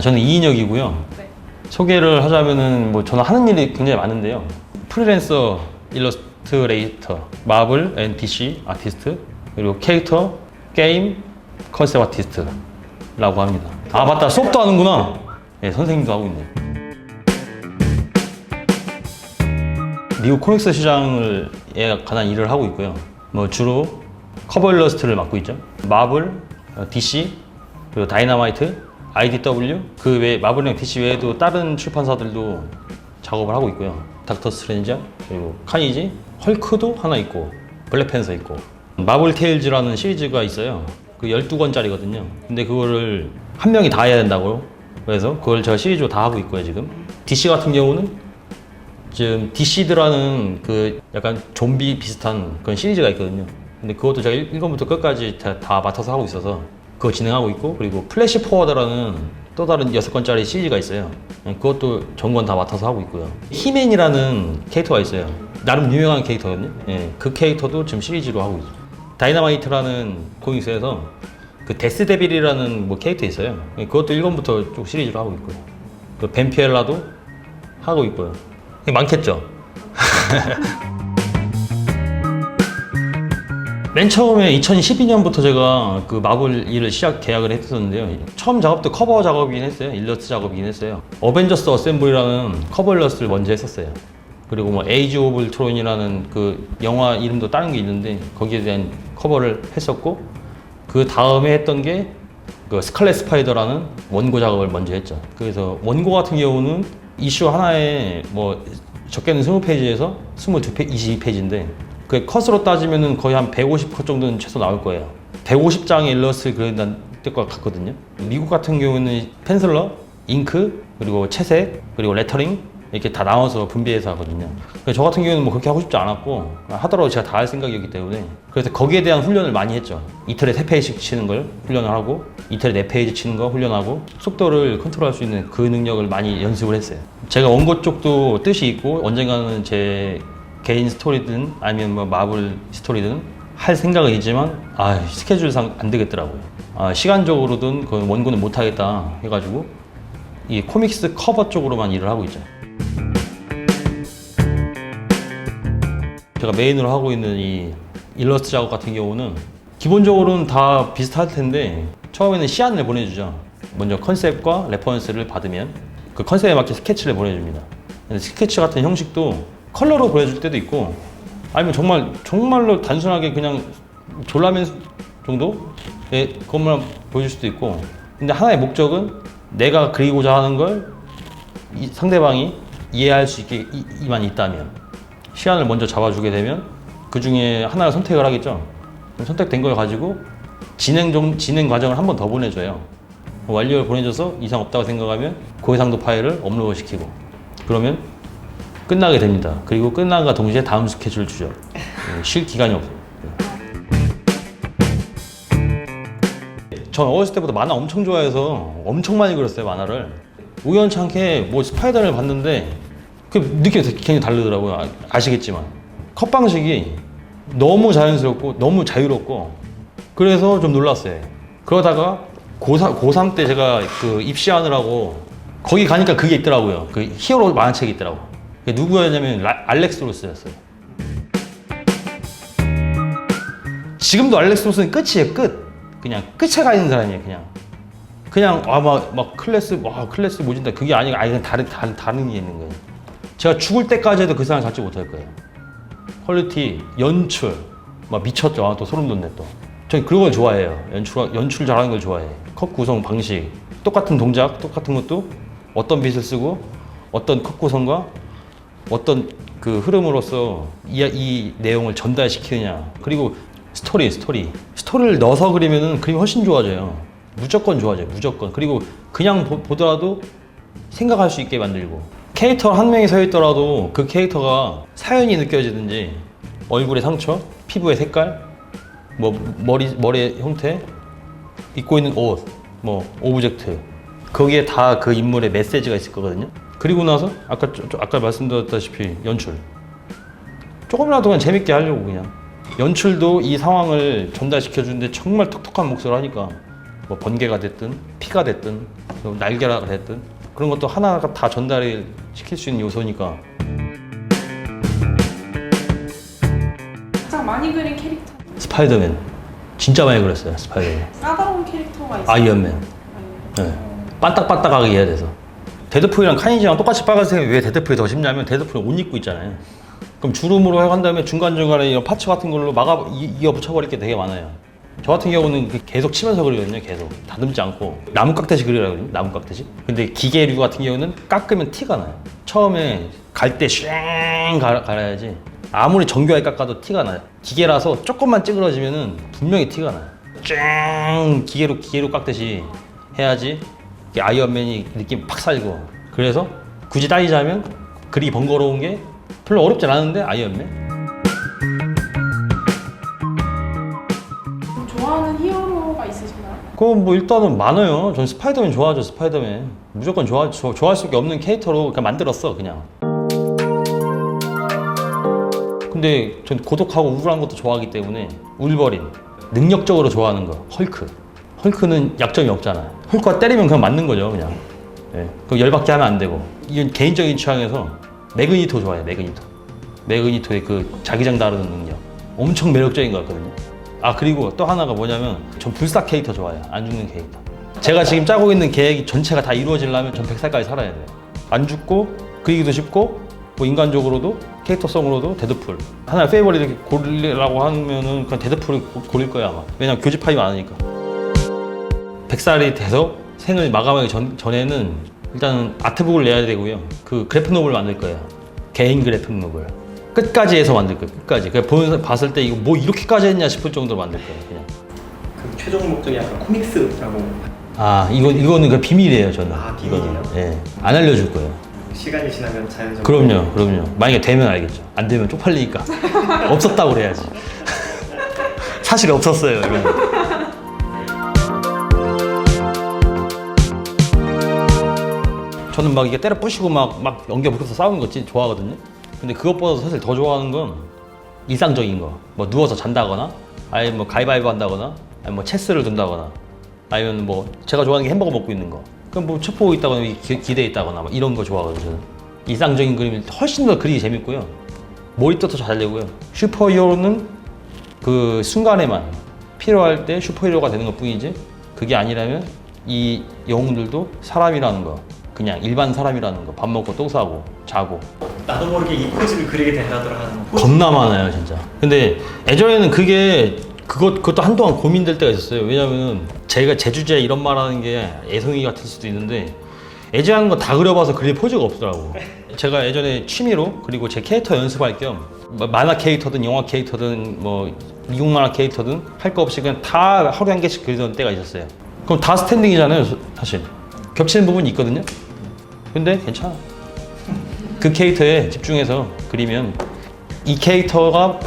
저는 이인혁이고요. 네. 소개를 하자면은 뭐 저는 하는 일이 굉장히 많은데요. 프리랜서 일러스트레이터, 마블 앤 DC 아티스트, 그리고 캐릭터, 게임, 컨셉 아티스트라고 합니다. 아 맞다, 수업도 하는구나. 네, 선생님도 하고 있네요. 미국 코믹스 시장을 관한 일을 하고 있고요. 뭐 주로 커버 일러스트를 맡고 있죠. 마블, DC, 그리고 다이너마이트, IDW, 그 외 마블이랑 DC 외에도 다른 출판사들도 작업을 하고 있고요. 닥터 스트레인저, 그리고 카니지, 헐크도 하나 있고, 블랙팬서 있고, 마블 테일즈라는 시리즈가 있어요. 그 12권짜리거든요. 근데 그거를 한 명이 다 해야 된다고요. 그래서 그걸 제가 시리즈로 다 하고 있고요, 지금. DC 같은 경우는 지금 DC드라는 그 약간 좀비 비슷한 그런 시리즈가 있거든요. 근데 그것도 제가 1권부터 끝까지 다 맡아서 하고 있어서 그거 진행하고 있고, 그리고 플래시 포워드라는 또 다른 6권짜리 시리즈가 있어요. 그것도 전권 다 맡아서 하고 있고요. 히맨이라는 캐릭터가 있어요. 나름 유명한 캐릭터거든요. 예, 그 캐릭터도 지금 시리즈로 하고 있어요. 다이너마이트라는 코믹스에서 그 데스데빌이라는 뭐 캐릭터 있어요. 그것도 1권부터 쭉 시리즈로 하고 있고요. 그 뱀피엘라도 하고 있고요. 많겠죠? 맨 처음에 2012년부터 제가 그 마블 일을 계약을 했었는데요. 처음 작업도 커버 작업이긴 했어요. 일러스트 작업이긴 했어요. 어벤져스 어셈블이라는 커버 일러스트를 먼저 했었어요. 그리고 뭐 에이지 오브 울트론이라는 그 영화 이름도 다른 게 있는데 거기에 대한 커버를 했었고, 그 다음에 했던 게 그 스칼렛 스파이더라는 원고 작업을 먼저 했죠. 그래서 원고 같은 경우는 이슈 하나에 뭐 적게는 20페이지에서 22페이지인데 그 컷으로 따지면은 거의 한 150컷 정도는 최소 나올 거예요. 150장의 일러스트를 그린다는 뜻과 같거든요. 미국 같은 경우는 펜슬러, 잉크, 그리고 채색, 그리고 레터링 이렇게 다 나눠서 분배해서 하거든요. 저 같은 경우는 뭐 그렇게 하고 싶지 않았고, 하더라도 제가 다 할 생각이었기 때문에 그래서 거기에 대한 훈련을 많이 했죠. 이틀에 3페이지씩 치는 걸 훈련을 하고, 이틀에 4페이지 치는 거 훈련하고, 속도를 컨트롤할 수 있는 그 능력을 많이 연습을 했어요. 제가 원고 쪽도 뜻이 있고, 언젠가는 제 개인 스토리든 아니면 뭐 마블 스토리든 할 생각은 있지만 스케줄상 안 되겠더라고요. 시간적으로든 그 원고는 못 하겠다 해가지고 이 코믹스 커버 쪽으로만 일을 하고 있죠. 제가 메인으로 하고 있는 이 일러스트 작업 같은 경우는 기본적으로는 다 비슷할 텐데 처음에는 시안을 보내주죠. 먼저 컨셉과 레퍼런스를 받으면 그 컨셉에 맞게 스케치를 보내줍니다. 근데 스케치 같은 형식도 컬러로 보여줄 때도 있고, 아니면 정말로 단순하게 그냥 졸라맨 정도의 것만 보여줄 수도 있고, 근데 하나의 목적은 내가 그리고자 하는 걸 상대방이 이해할 수 있게 이만 있다면, 시안을 먼저 잡아주게 되면 그 중에 하나를 선택을 하겠죠. 선택된 걸 가지고 진행 과정을 한 번 더 보내줘요. 완료를 보내줘서 이상 없다고 생각하면 고해상도 파일을 업로드 시키고, 그러면 끝나게 됩니다. 그리고 끝난과 동시에 다음 스케줄을 주죠. 쉴 기간이 없어요. 전 어렸을 때부터 만화 엄청 좋아해서 엄청 많이 그렸어요, 만화를. 우연찮게 뭐 스파이더를 봤는데 그 느낌이 굉장히 다르더라고요. 아시겠지만 컷 방식이 너무 자연스럽고 너무 자유롭고, 그래서 좀 놀랐어요. 그러다가 고3 때 제가 그 입시하느라고 거기 가니까 그게 있더라고요. 그 히어로 만화책이 있더라고. 그게 누구였냐면 알렉스 로스였어요. 지금도 알렉스 로스는 끝이에요, 끝. 그냥 끝에 가 있는 사람이에요, 그냥 막 클래스 모진다, 그게 아니고 그냥 다른 게 있는 거예요. 제가 죽을 때까지 해도 그 사람 잡지 못할 거예요. 퀄리티, 연출 막 미쳤죠. 또 소름 돋네. 또 전 그런 걸 좋아해요. 연출 잘하는 걸 좋아해. 컷 구성 방식, 똑같은 동작, 똑같은 것도 어떤 빛을 쓰고 어떤 컷 구성과 어떤 그 흐름으로써 이 내용을 전달시키느냐, 그리고 스토리를 넣어서 그리면은 그림이 훨씬 좋아져요. 무조건 좋아져요, 무조건. 그리고 그냥 보더라도 생각할 수 있게 만들고, 캐릭터 한 명이 서 있더라도 그 캐릭터가 사연이 느껴지든지, 얼굴의 상처, 피부의 색깔, 뭐 머리의 형태, 입고 있는 옷, 뭐 오브젝트, 거기에 다 그 인물의 메시지가 있을 거거든요. 그리고 나서 아까 말씀드렸다시피 연출, 조금이라도 그냥 재밌게 하려고 그냥 연출도 이 상황을 전달시켜 주는데 정말 톡톡한 목소리를 하니까 뭐 번개가 됐든 피가 됐든 날개가 됐든 그런 것도 하나가 다 전달을 시킬 수 있는 요소니까. 가장 많이 그린 캐릭터. 스파이더맨 진짜 많이 그렸어요. 스파이더맨. 까다로운 캐릭터가 있어요. 아이언맨. 네. 반딱반딱하게 해야 돼서. 데드풀이랑 카니지랑 똑같이 빨간색이 왜 데드풀이 더 쉽냐면 데드풀이 옷 입고 있잖아요. 그럼 주름으로 한 다음에 중간중간에 이런 파츠 같은 걸로 이어 붙여버릴 게 되게 많아요. 저 같은 경우는 계속 치면서 그리거든요. 계속 다듬지 않고 나무 깍대시 그리라거든요. 나무 깍대시. 근데 기계류 같은 경우는 깎으면 티가 나요. 처음에 갈 때 쉥 갈아야지. 아무리 정교하게 깎아도 티가 나요. 기계라서 조금만 찌그러지면은 분명히 티가 나요. 쨍 기계로 깎듯이 해야지 아이언맨이 느낌 팍 살고. 그래서 굳이 따지자면 그리 번거로운 게 별로 어렵진 않은데 아이언맨. 좋아하는 히어로가 있으신가요? 그건 뭐 일단은 많아요. 전 스파이더맨 좋아하죠. 스파이더맨 무조건 좋아할 수밖에 없는 캐릭터로 그냥 만들었어 그냥. 근데 전 고독하고 우울한 것도 좋아하기 때문에 울버린, 능력적으로 좋아하는 거 헐크는 약점이 없잖아. 헐크가 때리면 그냥 맞는 거죠 그냥. 네. 그 열받게 하면 안 되고. 이건 개인적인 취향에서 매그니토 좋아해요. 매그니토의 그 자기장 다루는 능력 엄청 매력적인 것 같거든요. 아 그리고 또 하나가 뭐냐면 전 불사 캐릭터 좋아해요. 안 죽는 캐릭터. 제가 지금 짜고 있는 계획이 전체가 다 이루어지려면 전 100살까지 살아야 돼요. 안 죽고 그리기도 쉽고 뭐 인간적으로도 캐릭터성으로도 데드풀. 하나 페이버릿 고르라고 하면은 그냥 데드풀을 고를 거야 아마. 왜냐면 교집합이 많으니까. 100살이 돼서 생을 마감하기 전에는 일단 아트북을 내야 되고요. 그 그래픽 노블을 만들 거예요. 개인 그래픽 노블. 끝까지 해서 만들 거예요. 끝까지. 그냥 봤을 때 이거 뭐 이렇게까지 했냐 싶을 정도로 만들 거예요. 그냥. 그 최종 목적이 약간 코믹스라고. 아 이거는 그 비밀이에요 저는. 아, 비밀이에요? 예. 안 알려줄 거예요. 시간이 지나면 자연스럽게. 그럼요. 만약에 되면 알겠죠. 안 되면 쪽팔리니까. 없었다고 그래야지. 사실 없었어요. 이거는. 저는 막 이게 때려 부시고 막 연기가 붙어서 싸우는 거 진짜 좋아하거든요. 근데 그것보다 사실 더 좋아하는 건 일상적인 거. 뭐 누워서 잔다거나, 아니면 뭐 가위바위보 한다거나, 아니면 뭐 체스를 둔다거나, 아니면 뭐 제가 좋아하는 게 햄버거 먹고 있는 거. 그럼 뭐 책 보고 있다거나 기대에 있다거나 막 이런 거 좋아하거든요. 저는. 일상적인 그림이 훨씬 더 그리기 재밌고요. 몰입도도 잘 되고요. 슈퍼히어로는 그 순간에만 필요할 때 슈퍼히어로가 되는 것 뿐이지 그게 아니라면 이 영웅들도 사람이라는 거. 그냥 일반 사람이라는 거. 밥 먹고 똥 싸고 자고. 나도 모르게 이 포즈를 그리게 된다더라 하는 포즈. 겁나 많아요 진짜. 근데 예전에는 그것도 한동안 고민될 때가 있었어요. 왜냐면 제가 제 주제에 이런 말 하는 게 애송이 같을 수도 있는데 예전하는 거 다 그려봐서 그릴 포즈가 없더라고. 제가 예전에 취미로 그리고 제 캐릭터 연습할 겸 만화 캐릭터든 영화 캐릭터든 뭐 미국 만화 캐릭터든 할 거 없이 그냥 다 하루에 한 개씩 그리던 때가 있었어요. 그럼 다 스탠딩이잖아요 사실. 겹치는 부분이 있거든요. 근데 괜찮아. 그 캐릭터에 집중해서 그리면 이 캐릭터가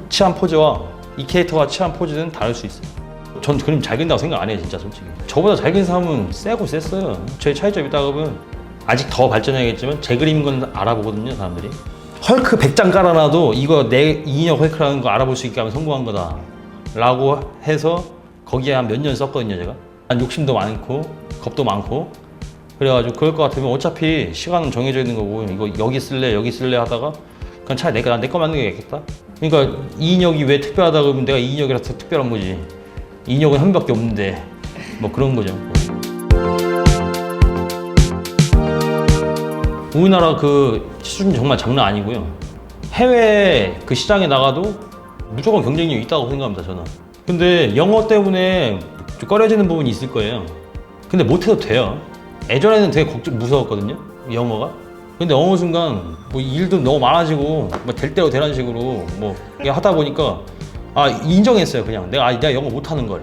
취한 포즈와 이 캐릭터가 취한 포즈는 다를 수 있어요. 전 그림 잘 그린다고 생각 안 해요 진짜 솔직히. 저보다 잘 그린 사람은 세고 셌어요. 제 차이점이 있다고 보면 아직 더 발전해야겠지만 제 그림인 건 알아보거든요 사람들이. 헐크 100장 깔아놔도 이거 내 이인혁 헐크라는 거 알아볼 수 있게 하면 성공한 거다 라고 해서 거기에 한 몇 년 썼거든요 제가. 난 욕심도 많고 겁도 많고 그래가지고 그럴 것 같으면 어차피 시간은 정해져 있는 거고 이거 여기 쓸래 하다가 그냥 차라리 내 거 만드는 게 낫겠다. 그러니까 이인혁이 왜 특별하다 그러면 내가 이인혁이라서 특별한 거지. 이인혁은 한 명밖에 없는데 뭐 그런 거죠. 우리나라 그 수준이 정말 장난 아니고요. 해외 그 시장에 나가도 무조건 경쟁력이 있다고 생각합니다 저는. 근데 영어 때문에 좀 꺼려지는 부분이 있을 거예요. 근데 못해도 돼요. 예전에는 되게 무서웠거든요 영어가. 근데 어느 순간 뭐 일도 너무 많아지고 뭐 될 대로 되라는 식으로 뭐 하다 보니까 인정했어요. 그냥 내가 영어 못하는 걸.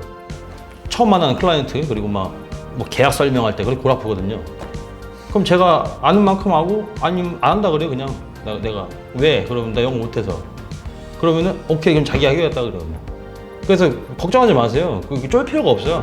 처음 만나는 클라이언트 그리고 뭐 계약 설명할 때 그게 골 아프거든요. 그럼 제가 아는 만큼 하고 아니면 안 한다 그래요 그냥. 내가 왜? 그러면 나 영어 못해서. 그러면은 오케이 그럼 자기가 해야겠다 그러면. 그래서 걱정하지 마세요. 쫄 필요가 없어요.